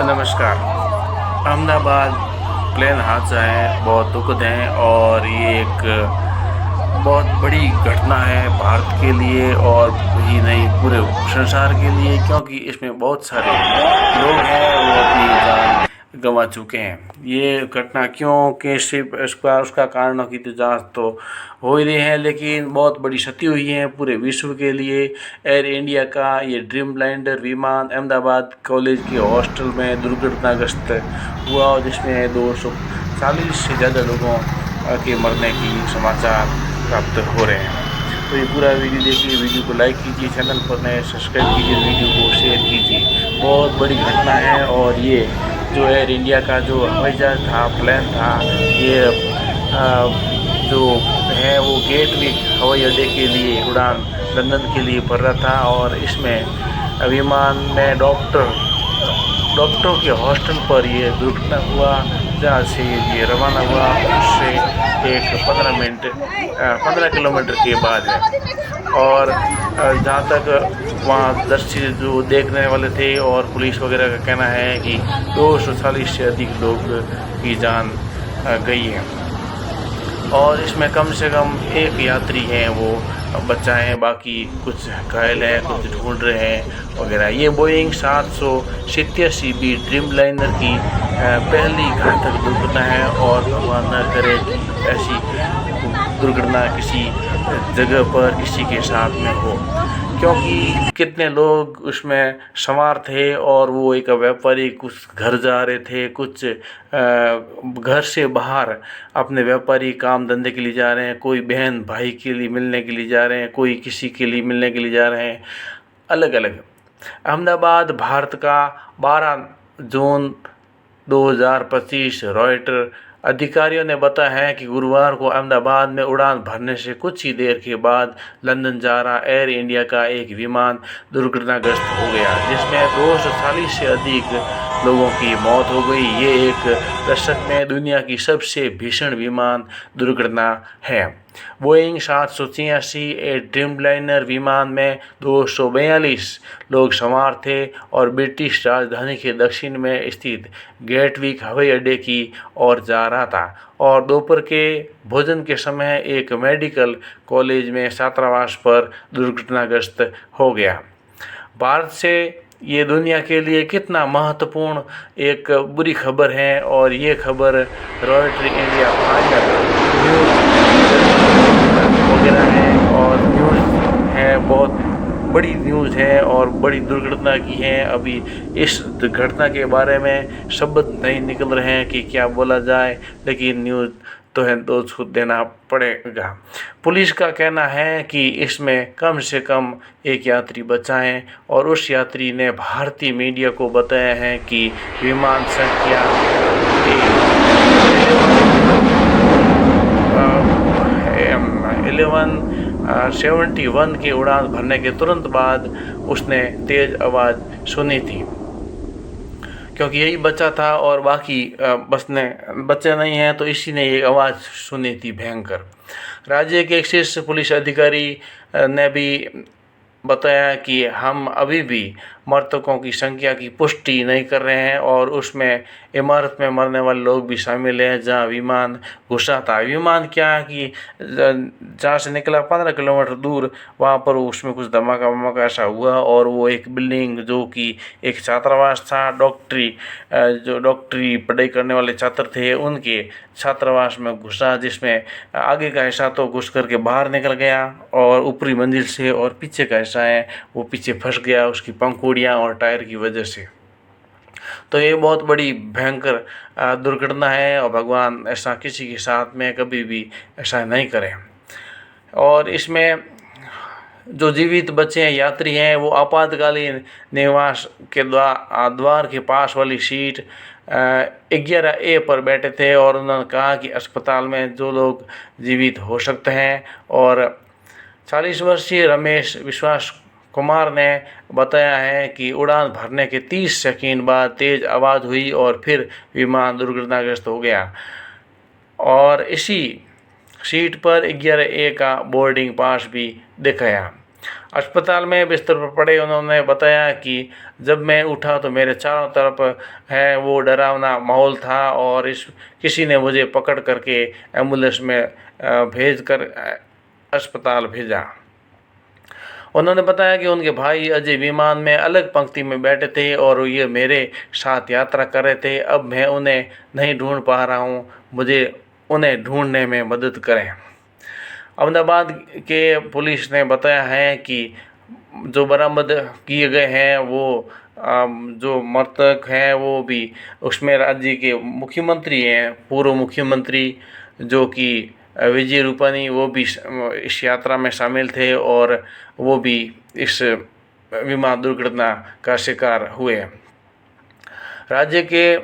नमस्कार। अहमदाबाद प्लेन हादसा है, बहुत दुखद है और ये एक बहुत बड़ी घटना है भारत के लिए और ही नहीं पूरे संसार के लिए, क्योंकि इसमें बहुत सारे लोग हैं वो अपनी जान गंवा चुके हैं। ये घटना क्यों कि सिर्फ उसका कारणों की तो जांच तो हो ही रही है, लेकिन बहुत बड़ी क्षति हुई है पूरे विश्व के लिए। एयर इंडिया का ये ड्रीम लाइनर विमान अहमदाबाद कॉलेज के हॉस्टल में दुर्घटनाग्रस्त हुआ और जिसमें 240 से ज़्यादा लोगों के मरने की समाचार प्राप्त हो रहे हैं। तो ये पूरा वीडियो देखिए, वीडियो को लाइक कीजिए, चैनल पर नए सब्सक्राइब कीजिए, वीडियो को शेयर कीजिए। बहुत बड़ी घटना है और ये जो एयर इंडिया का जो हवाई जहाज था, प्लेन था, ये जो है वो गेटवे हवाई अड्डे के लिए उड़ान लंदन के लिए भर रहा था और इसमें विमान में डॉक्टरों के हॉस्टल पर ये दुर्घटना हुआ, जहाँ से ये रवाना हुआ उससे एक 15 किलोमीटर के बाद है। और जहाँ तक वहाँ दर्शी जो देखने वाले थे और पुलिस वगैरह का कहना है कि 240 से अधिक लोग की जान गई है और इसमें कम से कम एक यात्री हैं वो बचा है, बाकी कुछ घायल हैं, कुछ ढूंढ रहे हैं वगैरह। ये बोइंग 787 बी ड्रीम लाइनर की पहली घातक दुर्घटना है और भगवान न करे कि ऐसी दुर्घटना किसी जगह पर किसी के साथ में हो, क्योंकि कितने लोग उसमें सवार थे और वो एक व्यापारी कुछ घर जा रहे थे, कुछ घर से बाहर अपने व्यापारी काम धंधे के लिए जा रहे हैं, कोई बहन भाई के लिए मिलने के लिए जा रहे हैं, कोई किसी के लिए मिलने के लिए जा रहे हैं, अलग अलग। अहमदाबाद भारत का 12 जून 2025 रॉयटर अधिकारियों ने बताया है कि गुरुवार को अहमदाबाद में उड़ान भरने से कुछ ही देर के बाद लंदन जा रहा एयर इंडिया का एक विमान दुर्घटनाग्रस्त हो गया, जिसमें 240 से अधिक लोगों की मौत हो गई। ये एक दशक में दुनिया की सबसे भीषण विमान दुर्घटना है। बोइंग 786 एक ड्रीमलाइनर विमान में 242 लोग सवार थे और ब्रिटिश राजधानी के दक्षिण में स्थित गेटविक हवाई अड्डे की ओर जा रहा था और दोपहर के भोजन के समय एक मेडिकल कॉलेज में छात्रावास पर दुर्घटनाग्रस्त हो गया। भारत से ये दुनिया के लिए कितना महत्वपूर्ण एक बुरी खबर है और ये खबर रॉयटर इंडिया फाइनल न्यूज़ वगैरह है और न्यूज़ है, बहुत बड़ी न्यूज़ है और बड़ी दुर्घटना की है। अभी इस घटना के बारे में शब्द नहीं निकल रहे हैं कि क्या बोला जाए, लेकिन न्यूज़ तो है तो उसको देना पड़ेगा। पुलिस का कहना है कि इसमें कम से कम एक यात्री बचा है और उस यात्री ने भारतीय मीडिया को बताया है कि विमान संख्या 1171 की उड़ान भरने के तुरंत बाद उसने तेज़ आवाज़ सुनी थी, क्योंकि यही बचा था और बाकी बच्चे नहीं हैं, तो इसी ने ये आवाज़ सुनी थी भयंकर। राज्य के एक शीर्ष पुलिस अधिकारी ने भी बताया कि हम अभी भी मृतकों की संख्या की पुष्टि नहीं कर रहे हैं और उसमें इमारत में मरने वाले लोग भी शामिल हैं जहां विमान घुसा था। विमान क्या है कि जहाँ से निकला 15 किलोमीटर दूर, वहाँ पर उसमें कुछ धमाका ऐसा हुआ और वो एक बिल्डिंग जो कि एक छात्रावास था, जो डॉक्टरी पढ़ाई करने वाले छात्र थे उनके छात्रावास में घुसा, जिसमें आगे का हिस्सा तो घुस करके बाहर निकल गया और ऊपरी मंजिल से, और पीछे का हिस्सा है वो पीछे फंस गया उसकी पंखुड़ियाँ और टायर की वजह से। तो ये बहुत बड़ी भयंकर दुर्घटना है और भगवान ऐसा किसी के साथ में कभी भी ऐसा नहीं करे। और इसमें जो जीवित बचे हैं यात्री हैं वो आपातकालीन निवास के द्वार के पास वाली सीट 11A पर बैठे थे और उन्होंने कहा कि अस्पताल में जो लोग जीवित हो सकते हैं। और 40 वर्षीय रमेश विश्वास कुमार ने बताया है कि उड़ान भरने के 30 सेकंड बाद तेज़ आवाज़ हुई और फिर विमान दुर्घटनाग्रस्त हो गया और इसी सीट पर 11A का बोर्डिंग पास भी दिखाया। अस्पताल में बिस्तर पर पड़े उन्होंने बताया कि जब मैं उठा तो मेरे चारों तरफ है वो डरावना माहौल था और इस किसी ने मुझे पकड़ करके एम्बुलेंस में भेज कर अस्पताल भेजा। उन्होंने बताया कि उनके भाई अजय विमान में अलग पंक्ति में बैठे थे और ये मेरे साथ यात्रा कर रहे थे। अब मैं उन्हें नहीं ढूंढ पा रहा हूँ, मुझे उन्हें ढूंढने में मदद करें। अहमदाबाद के पुलिस ने बताया है कि जो बरामद किए गए हैं वो जो मृतक हैं वो भी उसमें राज्य के मुख्यमंत्री हैं, पूर्व मुख्यमंत्री जो कि विजय रूपानी, वो भी इस यात्रा में शामिल थे और वो भी इस विमान दुर्घटना का शिकार हुए। राज्य के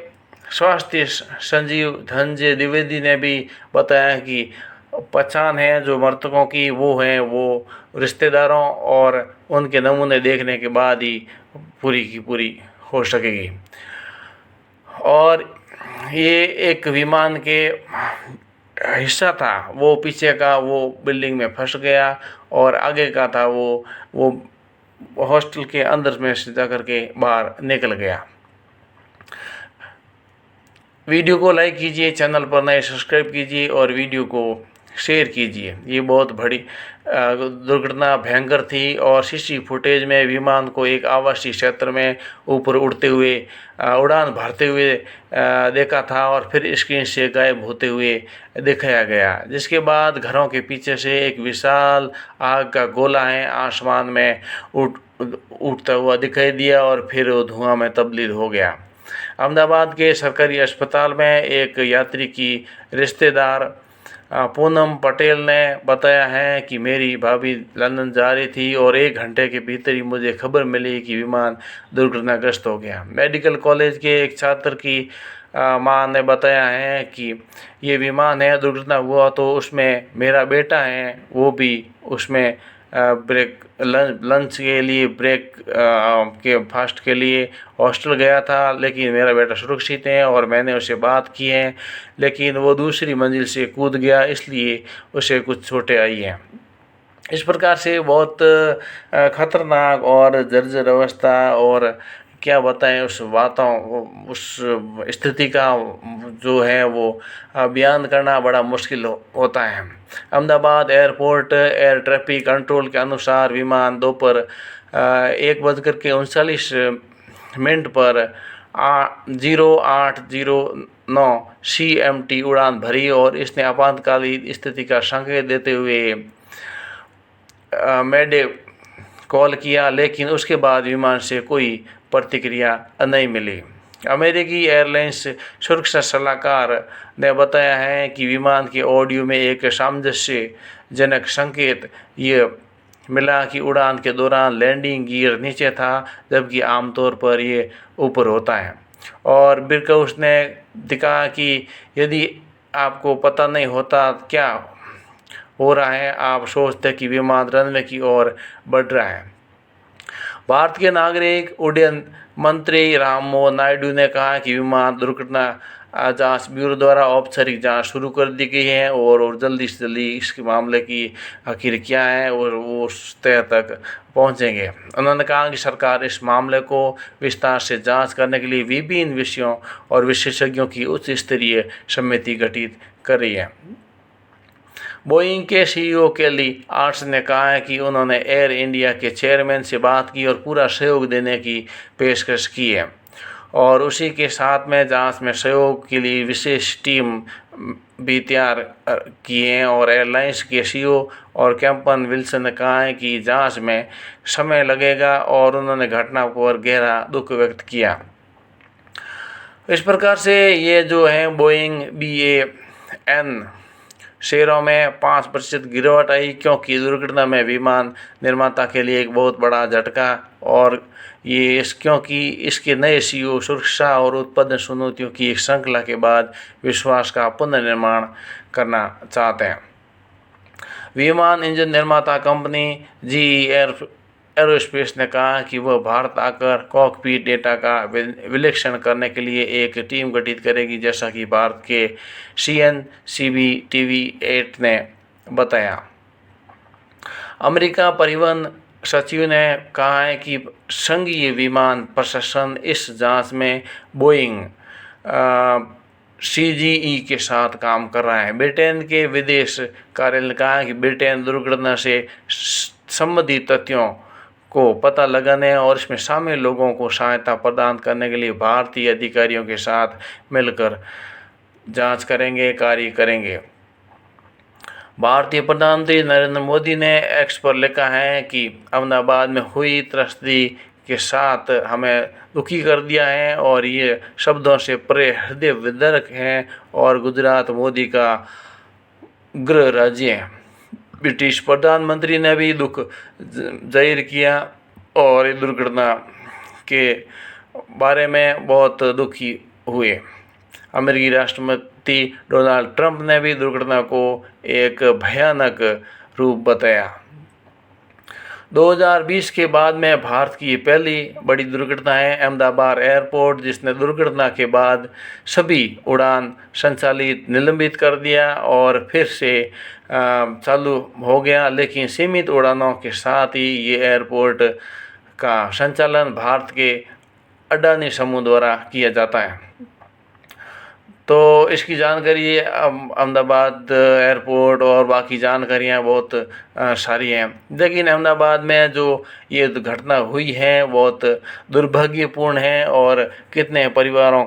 स्वास्थ्य संजीव धनंजय द्विवेदी ने भी बताया कि पहचान है जो मृतकों की वो हैं वो रिश्तेदारों और उनके नमूने देखने के बाद ही पूरी की पूरी हो सकेगी। और ये एक विमान के हिस्सा था, वो पीछे का वो बिल्डिंग में फंस गया और आगे का था वो हॉस्टल के अंदर में से जा करके बाहर निकल गया। वीडियो को लाइक कीजिए, चैनल पर नए सब्सक्राइब कीजिए और वीडियो को शेयर कीजिए। ये बहुत बड़ी दुर्घटना भयंकर थी और सीसी फुटेज में विमान को एक आवासीय क्षेत्र में ऊपर उड़ते हुए उड़ान भरते हुए देखा था और फिर स्क्रीन से गायब होते हुए दिखाया गया, जिसके बाद घरों के पीछे से एक विशाल आग का गोला है आसमान में उठता हुआ दिखाई दिया और फिर वो धुआं में तब्दील हो गया। अहमदाबाद के सरकारी अस्पताल में एक यात्री की रिश्तेदार पूनम पटेल ने बताया है कि मेरी भाभी लंदन जा रही थी और 1 घंटे के भीतर ही मुझे खबर मिली कि विमान दुर्घटनाग्रस्त हो गया। मेडिकल कॉलेज के एक छात्र की मां ने बताया है कि ये विमान है दुर्घटना हुआ तो उसमें मेरा बेटा है, वो भी उसमें ब्रेक लंच के लिए ब्रेक के फास्ट के लिए हॉस्टल गया था, लेकिन मेरा बेटा सुरक्षित है और मैंने उससे बात की है, लेकिन वो दूसरी मंजिल से कूद गया इसलिए उसे कुछ चोटें आई हैं। इस प्रकार से बहुत खतरनाक और जर्जर अवस्था और क्या बताएं उस बातों उस स्थिति का जो है वो बयान करना बड़ा मुश्किल होता है। Ahmedabad airport air traffic control के अनुसार विमान दोपहर 1:39 पर 0809 CMT उड़ान भरी और इसने आपातकालीन स्थिति का संकेत देते हुए मैडे कॉल किया, लेकिन उसके बाद विमान से कोई प्रतिक्रिया नहीं मिली। अमेरिकी एयरलाइंस सुरक्षा सलाहकार ने बताया है कि विमान के ऑडियो में एक सामंजस्यजनक संकेत ये मिला कि उड़ान के दौरान लैंडिंग गियर नीचे था, जबकि आमतौर पर ये ऊपर होता है। और बिरकाउस ने दिखा कि यदि आपको पता नहीं होता क्या हो रहा है, आप सोचते कि विमान रनवे की ओर बढ़ रहा है। भारत के नागरिक उड्डयन मंत्री राममोहन नायडू ने कहा कि विमान दुर्घटना जांच ब्यूरो द्वारा औपचारिक जांच शुरू कर दी गई है और जल्दी से जल्दी इसके मामले की आखिर क्या है और वो उस तय तक पहुंचेंगे। उन्होंने कहा कि सरकार इस मामले को विस्तार से जांच करने के लिए विभिन्न विषयों और विशेषज्ञों की उच्च स्तरीय समिति गठित कर रही है। बोइंग के CEO केली आर्ट्स ने कहा है कि उन्होंने एयर इंडिया के चेयरमैन से बात की और पूरा सहयोग देने की पेशकश की है और उसी के साथ में जांच में सहयोग के लिए विशेष टीम भी तैयार की है। और एयरलाइंस के CEO और कैप्टन विल्सन ने कहा है कि जांच में समय लगेगा और उन्होंने घटना पर गहरा दुख व्यक्त किया। इस प्रकार से ये जो है बोइंग BAN शेयरों में 5% गिरावट आई, क्योंकि दुर्घटना में विमान निर्माता के लिए एक बहुत बड़ा झटका और ये क्योंकि इसके नए CEO सुरक्षा और उत्पादन चुनौतियों की एक श्रृंखला के बाद विश्वास का पुनर्निर्माण करना चाहते हैं। विमान इंजन निर्माता कंपनी GE एरोस्पेस ने कहा कि वह भारत आकर कॉकपिट डेटा का विश्लेषण करने के लिए एक टीम गठित करेगी, जैसा कि भारत के CNBC TV 8 ने बताया। अमेरिका परिवहन सचिव ने कहा है कि संघीय विमान प्रशासन इस जांच में बोइंग CGE के साथ काम कर रहा है। ब्रिटेन के विदेश कार्यालय ने कहा है कि ब्रिटेन दुर्घटना से संबंधित तथ्यों को पता लगाने और इसमें शामिल लोगों को सहायता प्रदान करने के लिए भारतीय अधिकारियों के साथ मिलकर जांच कार्य करेंगे। भारतीय प्रधानमंत्री नरेंद्र मोदी ने एक्स पर लिखा है कि अहमदाबाद में हुई त्रस्ती के साथ हमें दुखी कर दिया है और ये शब्दों से परे हृदय विदारक हैं और गुजरात मोदी का गृह राज्य है। ब्रिटिश प्रधानमंत्री ने भी दुख जाहिर किया और इस दुर्घटना के बारे में बहुत दुखी हुए। अमेरिकी राष्ट्रपति डोनाल्ड ट्रंप ने भी दुर्घटना को एक भयानक रूप बताया। 2020 के बाद में भारत की ये पहली बड़ी दुर्घटना है अहमदाबाद एयरपोर्ट, जिसने दुर्घटना के बाद सभी उड़ान संचालित निलंबित कर दिया और फिर से चालू हो गया, लेकिन सीमित उड़ानों के साथ ही ये एयरपोर्ट का संचालन भारत के अडानी समूह द्वारा किया जाता है। तो इसकी जानकारी अहमदाबाद एयरपोर्ट और बाकी जानकारियाँ बहुत सारी हैं, लेकिन अहमदाबाद में जो ये घटना हुई है बहुत दुर्भाग्यपूर्ण है और कितने परिवारों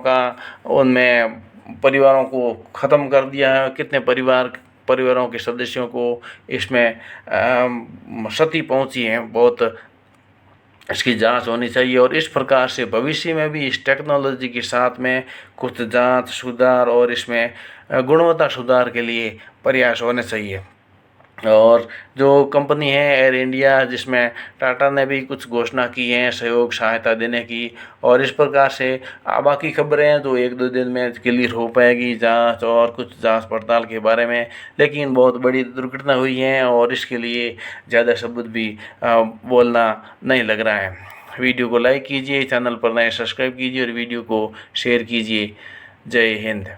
को ख़त्म कर दिया है, कितने परिवारों के सदस्यों को इसमें क्षति पहुंची है। बहुत इसकी जांच होनी चाहिए और इस प्रकार से भविष्य में भी इस टेक्नोलॉजी के साथ में कुछ जांच सुधार और इसमें गुणवत्ता सुधार के लिए प्रयास होने चाहिए। और जो कंपनी है एयर इंडिया, जिसमें टाटा ने भी कुछ घोषणा की है सहयोग सहायता देने की, और इस प्रकार से बाकी खबरें हैं जो 1-2 दिन में क्लियर हो पाएगी जांच और कुछ जांच पड़ताल के बारे में। लेकिन बहुत बड़ी दुर्घटना हुई है और इसके लिए ज़्यादा सबूत भी बोलना नहीं लग रहा है। वीडियो को लाइक कीजिए, चैनल पर नए सब्सक्राइब कीजिए और वीडियो को शेयर कीजिए। जय हिंद।